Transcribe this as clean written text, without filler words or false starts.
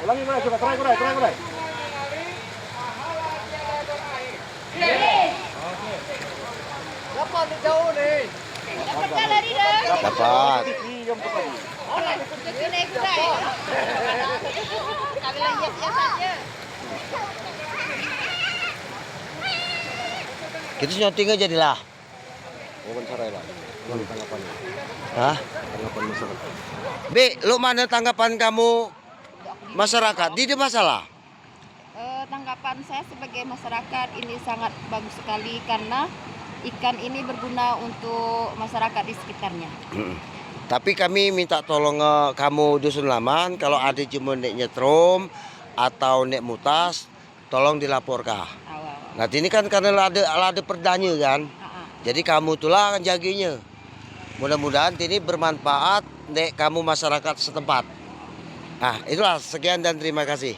Ulangi mulai, coba try. Dapat jauh nih. Dapat kan lari dah? Dapat. Jadi naik kuda ya? Kami lagi hias saja. Kita syuting aja jadilah. Wawancara lah. Gimana tanggapannya? Hah? Tanggapan masyarakat. Be, lu mana tanggapan kamu masyarakat? Tidak masalah. Tanggapan saya sebagai masyarakat ini sangat bagus sekali karena ikan ini berguna untuk masyarakat di sekitarnya. Tapi kami minta tolong kamu dusun Laman kalau ada cuma nek nyetrum atau nek mutas tolong dilaporkan. Awal. Nah ini kan karena ada perdanya kan. Jadi kamu tulah kan jaginya. Mudah-mudahan ini bermanfaat nek kamu masyarakat setempat. Nah itulah sekian dan terima kasih.